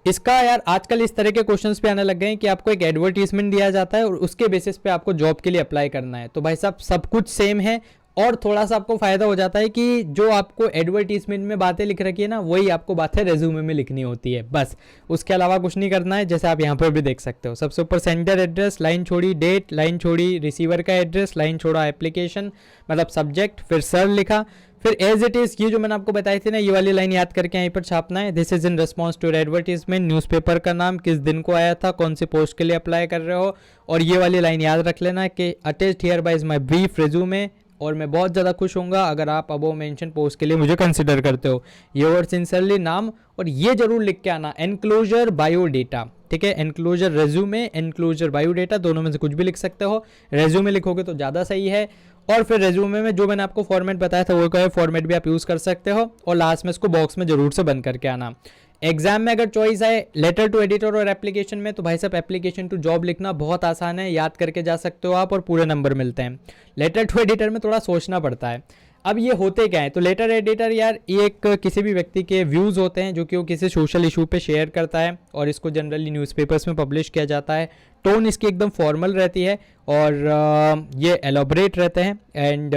इसका यार आजकल इस तरह के क्वेश्चंस पे आने लग गए हैं कि आपको एक एडवर्टीजमेंट दिया जाता है और उसके बेसिस पे आपको जॉब के लिए अप्लाई करना है। तो भाई साहब सब कुछ सेम है, और थोड़ा सा आपको फायदा हो जाता है कि जो आपको एडवर्टीजमेंट में बातें लिख रखी है ना, वही आपको बातें रेज्यूमे में लिखनी होती है, बस उसके अलावा कुछ नहीं करना है। जैसे आप यहाँ पर भी देख सकते हो, सबसे ऊपर सेंडर एड्रेस, लाइन छोड़ी डेट, लाइन छोड़ी रिसीवर का एड्रेस, लाइन छोड़ा एप्लीकेशन मतलब सब्जेक्ट, फिर सर लिखा, फिर एज इट इज़ ये जो मैंने आपको बताई थी ना, ये वाली लाइन याद करके यहीं पर छापना है। This is in response to advertisement, newspaper का नाम, किस दिन को आया था, कौन सी पोस्ट के लिए अप्लाई कर रहे हो। और ये वाली लाइन याद रख लेना कि attached here bye is my brief resume, और मैं बहुत ज़्यादा खुश होऊंगा अगर आप अबो मेंशन पोस्ट के लिए मुझे कंसिडर करते हो। योर सिंसियरली नाम, और ये जरूर लिख के आना एनक्लोजर बायोडेटा, ठीक है। एनक्लोजर रेज्यूमे, एनक्लोजर बायोडेटा, दोनों में से कुछ भी लिख सकते हो। रेज्यूमे लिखोगे तो ज़्यादा सही है। और फिर रेज्यूमे में जो मैंने आपको फॉर्मेट बताया था वो का फॉर्मेट भी आप यूज़ कर सकते हो। और लास्ट में इसको बॉक्स में जरूर से बंद करके आना। एग्जाम में अगर चॉइस है लेटर टू एडिटर और एप्लीकेशन में, तो भाई साहब एप्लीकेशन टू जॉब लिखना बहुत आसान है, याद करके जा सकते हो आप और पूरे नंबर मिलते हैं। लेटर टू एडिटर में थोड़ा सोचना पड़ता है। अब ये होते क्या है, तो लेटर एडिटर यार ये एक किसी भी व्यक्ति के व्यूज़ होते हैं जो कि वो किसी सोशल इशू पे शेयर करता है, और इसको जनरली न्यूज़पेपर्स में पब्लिश किया जाता है। टोन इसकी एकदम फॉर्मल रहती है और ये एलोबरेट रहते हैं, एंड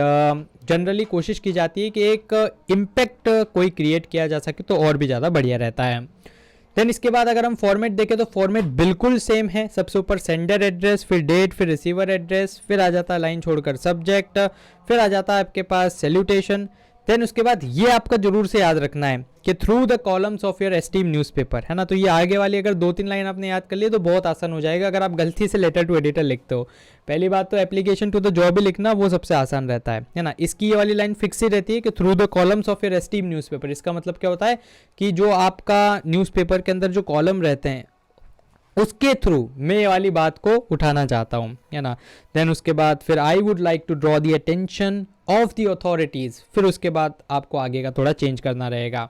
जनरली कोशिश की जाती है कि एक इम्पैक्ट कोई क्रिएट किया जा सके तो और भी ज़्यादा बढ़िया रहता है। देन इसके बाद अगर हम फॉर्मेट देखें तो फॉर्मेट बिल्कुल सेम है। सबसे ऊपर सेंडर एड्रेस, फिर डेट, फिर रिसीवर एड्रेस, फिर आ जाता है लाइन छोड़कर सब्जेक्ट, फिर आ जाता है आपके पास सैल्यूटेशन। देन उसके बाद ये आपका जरूर से याद रखना है कि through the columns of your esteem newspaper, है ना। तो ये आगे वाली अगर 2-3 लाइन आपने याद कर ली तो बहुत आसान हो जाएगा अगर आप गलती से लेटर टू एडिटर लिखते हो। पहली बात तो एप्लीकेशन टू द जॉब ही लिखना वो सबसे आसान रहता है ना। इसकी ये वाली लाइन फिक्स ही रहती है कि through the columns of your esteem newspaper. इसका मतलब क्या होता है कि जो आपका न्यूज़पेपर के अंदर जो कॉलम रहते हैं उसके थ्रू मैं ये वाली बात को उठाना चाहता हूँ, है ना। देन उसके बाद फिर I would like to draw the attention of the authorities, फिर उसके बाद आपको आगे का थोड़ा चेंज करना रहेगा।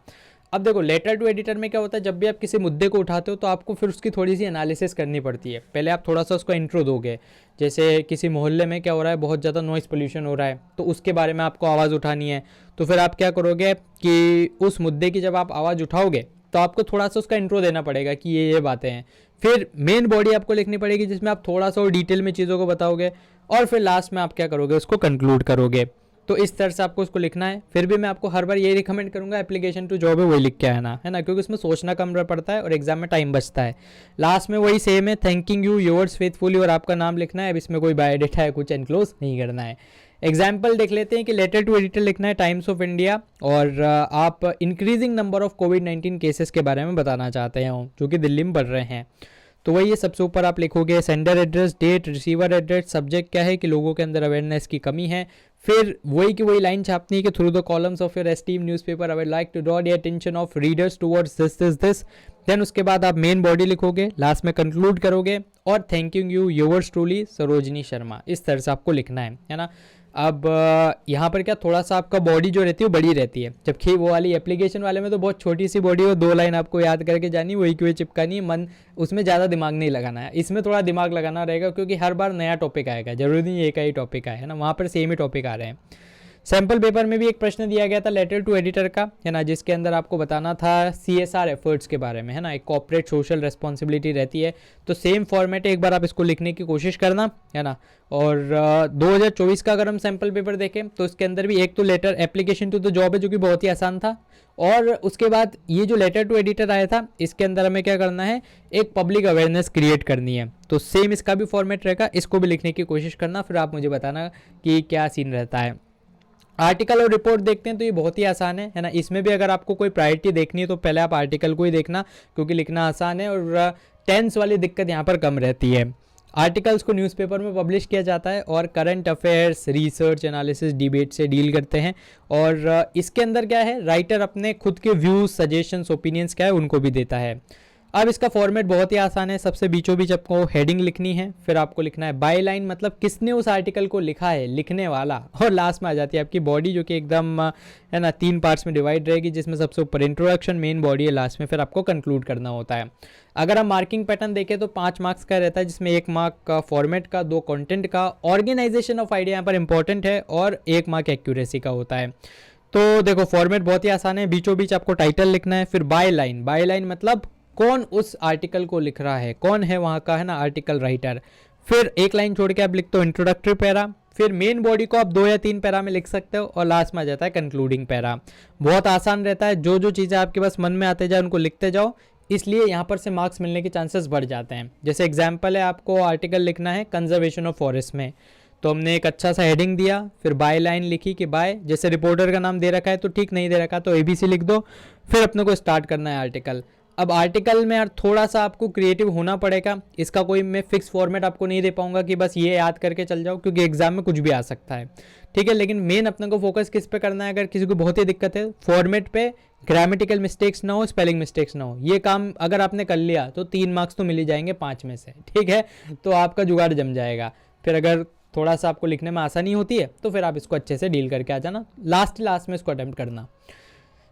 अब देखो लेटर टू एडिटर में क्या होता है, जब भी आप किसी मुद्दे को उठाते हो तो आपको फिर उसकी थोड़ी सी एनालिसिस करनी पड़ती है। पहले आप थोड़ा सा उसको इंट्रो दोगे, जैसे किसी मोहल्ले में क्या हो रहा है, बहुत ज़्यादा नॉइज़ पोल्यूशन हो रहा है, तो उसके बारे में आपको आवाज़ उठानी है। तो फिर आप क्या करोगे कि उस मुद्दे की जब आप आवाज़ उठाओगे तो आपको थोड़ा सा उसका इंट्रो देना पड़ेगा कि ये बातें हैं। फिर मेन बॉडी आपको लिखनी पड़ेगी जिसमें आप थोड़ा सा और डिटेल में चीज़ों को बताओगे, और फिर लास्ट में आप क्या करोगे, उसको कंक्लूड करोगे। तो इस तरह से आपको उसको लिखना है। फिर भी मैं आपको हर बार यही रिकमेंड करूंगा एप्लीकेशन टू जॉब है वही लिख के आना, है ना, क्योंकि उसमें सोचना कम पड़ता है और एग्जाम में टाइम बचता है। लास्ट में वही सेम है, थैंकिंग यू, योर्स फेथफुली, और आपका नाम लिखना है। अब इसमें कोई बायोडेटा है कुछ एनक्लोज नहीं करना है। एग्जाम्पल देख लेते हैं कि लेटर टू एडिटर लिखना है टाइम्स ऑफ इंडिया, और आप increasing number of covid cases के बारे में बताना चाहते हैं जो कि दिल्ली में बढ़ रहे हैं। तो वही है, सबसे ऊपर आप लिखोगे sender address, date, receiver address, subject क्या है कि लोगों के अंदर अवेयरनेस की कमी है। फिर वही की वही लाइन छापनी है कि through the columns of your esteem newspaper I would like to draw the attention of readers towards this. Then उसके बाद आप मेन बॉडी लिखोगे, लास्ट में कंक्लूड करोगे, और thanking you, yours truly Sarojini Sharma. इस तरह से आपको लिखना है ना। अब यहाँ पर क्या थोड़ा सा आपका बॉडी जो रहती है वो बड़ी रहती है, जबकि वो वाली एप्लीकेशन वाले में तो बहुत छोटी सी बॉडी हो, 2 लाइन आपको याद करके जानी, वही की वही चिपकानी, मन उसमें ज़्यादा दिमाग नहीं लगाना है। इसमें थोड़ा दिमाग लगाना रहेगा क्योंकि हर बार नया टॉपिक आएगा, जरूरी नहीं एक ही टॉपिक आए, है ना, वहाँ पर सेम ही टॉपिक आ रहे हैं। सैम्पल पेपर में भी एक प्रश्न दिया गया था लेटर टू एडिटर का, है ना, जिसके अंदर आपको बताना था CSR एफर्ट्स के बारे में, है ना, एक कॉर्पोरेट सोशल रेस्पॉन्सिबिलिटी रहती है। तो सेम फॉर्मेट है, एक बार आप इसको लिखने की कोशिश करना, है ना। और 2024 का अगर हम सैम्पल पेपर देखें तो इसके अंदर भी एक तो letter application to the job है जो कि बहुत ही आसान था, और उसके बाद ये जो लेटर टू एडिटर आया था इसके अंदर हमें क्या करना है, एक पब्लिक अवेयरनेस क्रिएट करनी है। तो सेम इसका भी फॉर्मेट रहेगा, इसको भी लिखने की कोशिश करना, फिर आप मुझे बताना कि क्या सीन रहता है। आर्टिकल और रिपोर्ट देखते हैं तो ये बहुत ही आसान है ना। इसमें भी अगर आपको कोई प्रायोरिटी देखनी है तो पहले आप आर्टिकल को ही देखना, क्योंकि लिखना आसान है और टेंस वाली दिक्कत यहाँ पर कम रहती है। आर्टिकल्स को न्यूज़पेपर में पब्लिश किया जाता है और current affairs, research, analysis, debate से डील करते हैं। और इसके अंदर क्या है, राइटर अपने खुद के व्यूज़, सजेशंस, ओपिनियंस क्या है उनको भी देता है। अब इसका फॉर्मेट बहुत ही आसान है। सबसे बीचों बीच आपको हेडिंग लिखनी है, फिर आपको लिखना है बाय लाइन, मतलब किसने उस आर्टिकल को लिखा है, लिखने वाला, और लास्ट में आ जाती है आपकी बॉडी जो कि एकदम है ना 3 पार्ट्स में डिवाइड रहेगी, जिसमें सबसे ऊपर इंट्रोडक्शन, मेन बॉडी है, लास्ट में फिर आपको कंक्लूड करना होता है। अगर हम मार्किंग पैटर्न देखें तो 5 मार्क्स का रहता है, जिसमें 1 मार्क का फॉर्मेट का, 2 कंटेंट का, ऑर्गेनाइजेशन ऑफ आइडिया यहाँ पर इंपॉर्टेंट है, और 1 मार्क एक्यूरेसी का होता है। तो देखो फॉर्मेट बहुत ही आसान है। बीचों बीच आपको टाइटल लिखना है, फिर बाय लाइन, बाय लाइन मतलब कौन उस आर्टिकल को लिख रहा है, कौन है वहाँ का, है ना, आर्टिकल राइटर। फिर 1 लाइन छोड़ के आप लिखते हो इंट्रोडक्टरी पैरा, फिर मेन बॉडी को आप 2 या 3 पैरा में लिख सकते हो, और लास्ट में आ जाता है कंक्लूडिंग पैरा। बहुत आसान रहता है, जो जो चीज़ें आपके पास मन में आते जाए उनको लिखते जाओ, इसलिए यहाँ पर से मार्क्स मिलने के चांसेस बढ़ जाते हैं। जैसे एग्जाम्पल है, आपको आर्टिकल लिखना है कंजर्वेशन ऑफ फॉरेस्ट में, तो हमने एक अच्छा सा हेडिंग दिया, फिर बाय लाइन लिखी कि बाय, जैसे रिपोर्टर का नाम दे रखा है तो ठीक, नहीं दे रखा तो ABC लिख दो, फिर अपने को स्टार्ट करना है आर्टिकल। अब आर्टिकल में यार थोड़ा सा आपको क्रिएटिव होना पड़ेगा, इसका कोई मैं फिक्स फॉर्मेट आपको नहीं दे पाऊंगा कि बस ये याद करके चल जाओ, क्योंकि एग्जाम में कुछ भी आ सकता है, ठीक है। लेकिन मेन अपने को फोकस किस पे करना है, अगर किसी को बहुत ही दिक्कत है फॉर्मेट पे, ग्रामेटिकल मिस्टेक्स ना हो, स्पेलिंग मिस्टेक्स ना हो, ये काम अगर आपने कर लिया तो 3 मार्क्स तो मिल ही जाएंगे 5 में से, ठीक है। तो आपका जुगाड़ जम जाएगा। फिर अगर थोड़ा सा आपको लिखने में आसानी होती है तो फिर आप इसको अच्छे से डील करके आ जाना, लास्ट में इसको अटेम्प्ट करना।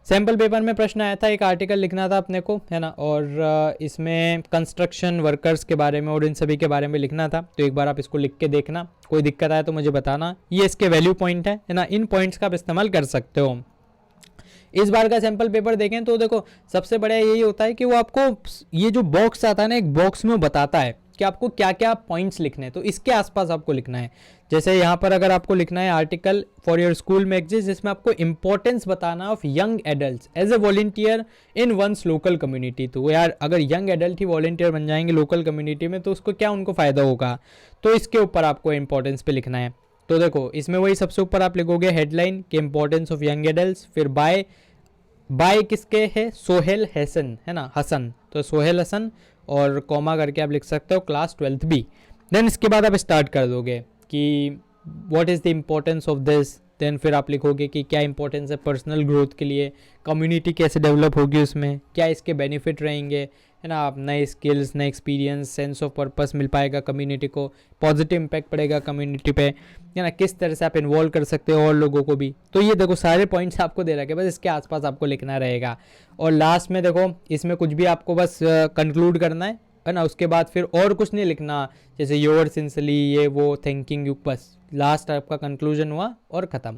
सैम्पल पेपर में प्रश्न आया था, एक आर्टिकल लिखना था अपने को, है ना, और इसमें कंस्ट्रक्शन वर्कर्स के बारे में और इन सभी के बारे में लिखना था। तो एक बार आप इसको लिख के देखना, कोई दिक्कत आए तो मुझे बताना। ये इसके वैल्यू पॉइंट है ना, इन पॉइंट्स का आप इस्तेमाल कर सकते हो। इस बार का सैम्पल पेपर देखें तो देखो सबसे बड़ा यही होता है कि वो आपको ये जो बॉक्स आता है ना, एक बॉक्स में बताता है कि आपको क्या क्या पॉइंट्स लिखने हैं, तो इसके आसपास आपको लिखना है। जैसे यहाँ पर अगर आपको लिखना है आर्टिकल फॉर योर स्कूल में एग्जिस्ट, जिसमें आपको इंपॉर्टेंस बताना of young adults as a volunteer in one's local community, तो यार अगर यंग एडल्ट ही वॉलंटियर बन जाएंगे लोकल कम्युनिटी में तो उसको क्या उनको फ़ायदा होगा, तो इसके ऊपर आपको इंपॉर्टेंस पे लिखना है। तो देखो इसमें वही सबसे ऊपर आप लिखोगे हेडलाइन के इंपॉर्टेंस ऑफ यंग एडल्ट्स, फिर बाय किसके है, सोहेल हसन, है ना, हसन, तो सोहेल हसन, और कॉमा करके आप लिख सकते हो क्लास 12th B। देन इसके बाद आप स्टार्ट कर दोगे कि what is the importance of this, then फिर आप लिखोगे कि क्या इंपॉर्टेंस है पर्सनल ग्रोथ के लिए, कम्युनिटी कैसे डेवलप होगी उसमें, क्या इसके बेनिफिट रहेंगे, है ना, आप नए स्किल्स, नए एक्सपीरियंस, सेंस ऑफ पर्पस मिल पाएगा कम्युनिटी को, पॉजिटिव इम्पैक्ट पड़ेगा कम्युनिटी पे, है ना, किस तरह से आप इन्वॉल्व कर सकते हो और लोगों को भी। तो ये देखो सारे पॉइंट्स आपको दे रखे, बस इसके आसपास आपको लिखना रहेगा। और लास्ट में देखो इसमें कुछ भी आपको बस कंक्लूड करना है ना, उसके बाद फिर और कुछ नहीं लिखना, जैसे योर सिंसली ये वो थैंकिंग यू, बस लास्ट आपका कंक्लूजन हुआ और ख़त्म।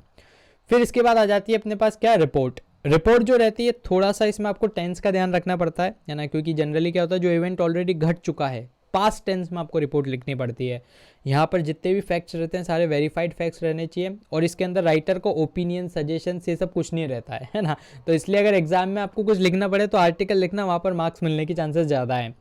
फिर इसके बाद आ जाती है अपने पास क्या, रिपोर्ट। रिपोर्ट जो रहती है थोड़ा सा इसमें आपको टेंस का ध्यान रखना पड़ता है ना, क्योंकि जनरली क्या होता है जो इवेंट ऑलरेडी घट चुका है पास्ट टेंस में आपको रिपोर्ट लिखनी पड़ती है। यहाँ पर जितने भी फैक्ट्स रहते हैं सारे वेरीफाइड फैक्ट्स रहने चाहिए, और इसके अंदर राइटर को ओपिनियन, सजेशन ये सब कुछ नहीं रहता है ना। तो इसलिए अगर एग्जाम में आपको कुछ लिखना पड़े तो आर्टिकल लिखना, वहाँ पर मार्क्स मिलने की चांसेस ज़्यादा है।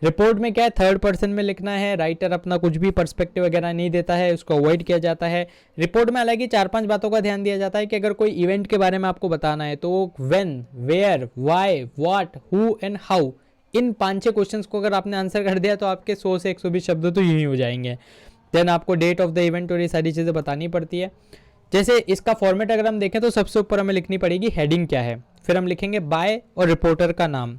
रिपोर्ट में क्या है, 3rd पर्सन में लिखना है, राइटर अपना कुछ भी पर्सपेक्टिव वगैरह नहीं देता है, उसको अवॉइड किया जाता है। रिपोर्ट में हालांकि 4-5 बातों का ध्यान दिया जाता है कि अगर कोई इवेंट के बारे में आपको बताना है तो when, where, why, what, who and how, इन 5-6 क्वेश्चंस को अगर आपने आंसर कर दिया तो आपके 100 से 120 शब्द तो यूँ ही हो जाएंगे। देन आपको डेट ऑफ द इवेंट और ये सारी चीज़ें बतानी पड़ती है। जैसे इसका फॉर्मेट अगर हम देखें तो सबसे ऊपर हमें लिखनी पड़ेगी हेडिंग क्या है, फिर हम लिखेंगे बाय और रिपोर्टर का नाम,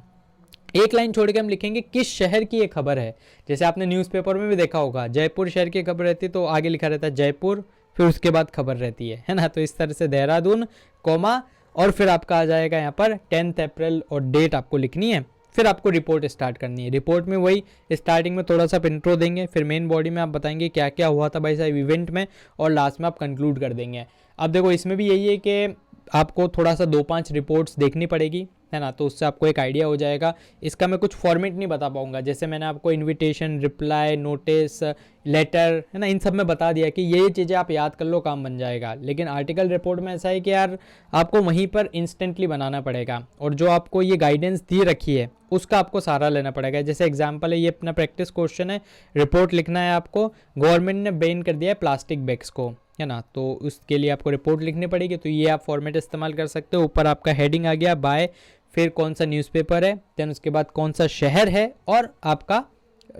1 लाइन छोड़ के हम लिखेंगे किस शहर की ये खबर है। जैसे आपने न्यूज़पेपर में भी देखा होगा जयपुर शहर की खबर रहती है तो आगे लिखा रहता है जयपुर, फिर उसके बाद खबर रहती है ना। तो इस तरह से देहरादून, कॉमा, और फिर आपका आ जाएगा यहाँ पर 10th अप्रैल और डेट आपको लिखनी है। फिर आपको रिपोर्ट स्टार्ट करनी है। रिपोर्ट में वही स्टार्टिंग में थोड़ा सा इंट्रो देंगे, फिर मेन बॉडी में आप बताएंगे क्या क्या हुआ था भाई साहब इवेंट में, और लास्ट में आप कंक्लूड कर देंगे। अब देखो इसमें भी यही है कि आपको थोड़ा सा 2-5 रिपोर्ट्स देखनी पड़ेगी, है ना, तो उससे आपको एक आइडिया हो जाएगा। इसका मैं कुछ फॉर्मेट नहीं बता पाऊंगा, जैसे मैंने आपको इनविटेशन, रिप्लाई, नोटिस, लेटर, है ना, इन सब में बता दिया कि ये चीज़ें आप याद कर लो, काम बन जाएगा। लेकिन आर्टिकल रिपोर्ट में ऐसा है कि यार आपको वहीं पर इंस्टेंटली बनाना पड़ेगा, और जो आपको ये गाइडेंस दी रखी है उसका आपको सहारा लेना पड़ेगा। जैसे एग्जाम्पल है, ये अपना प्रैक्टिस क्वेश्चन है, रिपोर्ट लिखना है आपको, गवर्नमेंट ने बैन कर दिया है प्लास्टिक बैग्स को, है ना, तो उसके लिए आपको रिपोर्ट लिखनी पड़ेगी। तो ये आप फॉर्मेट इस्तेमाल कर सकते हो। ऊपर आपका हेडिंग आ गया बाय, फिर कौन सा न्यूज़पेपर है, देन उसके बाद कौन सा शहर है और आपका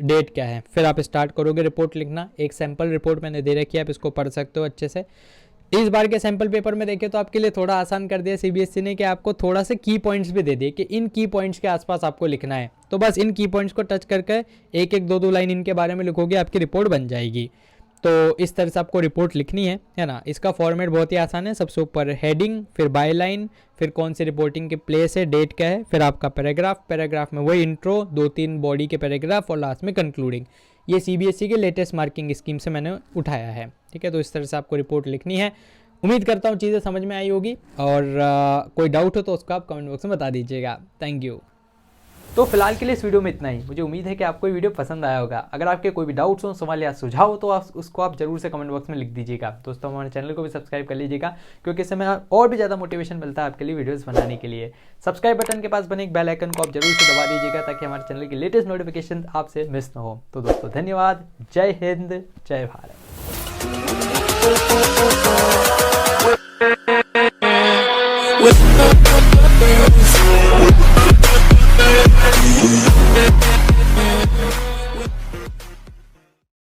डेट क्या है, फिर आप स्टार्ट करोगे रिपोर्ट लिखना। एक सैम्पल रिपोर्ट मैंने दे रखी है, आप इसको पढ़ सकते हो अच्छे से। इस बार के सैम्पल पेपर में देखें तो आपके लिए थोड़ा आसान कर दिया सीबीएसई ने कि आपको थोड़ा से की पॉइंट्स भी दे दिए कि इन की पॉइंट्स के आसपास आपको लिखना है। तो बस इन की पॉइंट्स को टच करके एक एक 2-2 लाइन इनके बारे में लिखोगे, आपकी रिपोर्ट बन जाएगी। तो इस तरह से आपको रिपोर्ट लिखनी है ना। इसका फॉर्मेट बहुत ही आसान है। सबसे ऊपर हेडिंग, फिर बाय लाइन, फिर कौन सी रिपोर्टिंग की प्लेस है, डेट क्या है, फिर आपका पैराग्राफ में वही इंट्रो, 2-3 बॉडी के पैराग्राफ और लास्ट में कंक्लूडिंग। ये सीबीएसई के लेटेस्ट मार्किंग स्कीम से मैंने उठाया है, ठीक है। तो इस तरह से आपको रिपोर्ट लिखनी है। उम्मीद करता हूँ चीज़ें समझ में आई होगी, और कोई डाउट हो तो उसको आप कमेंट बॉक्स में बता दीजिएगा। Thank you. तो फिलहाल के लिए इस वीडियो में इतना ही। मुझे उम्मीद है कि आपको ये वीडियो पसंद आया होगा। अगर आपके कोई भी डाउट्स हो, सवाल या सुझाव हो तो उसको आप जरूर से कमेंट बॉक्स में लिख दीजिएगा। दोस्तों हमारे चैनल को भी सब्सक्राइब कर लीजिएगा, क्योंकि इससे हमें और भी ज़्यादा मोटिवेशन मिलता है आपके लिए वीडियोस बनाने के लिए। सब्सक्राइब बटन के पास बने एक बेल आइकन को आप जरूर से दबा दीजिएगा, ताकि हमारे चैनल की लेटेस्ट नोटिफिकेशन आपसे मिस ना हो। तो दोस्तों धन्यवाद। जय हिंद, जय भारत।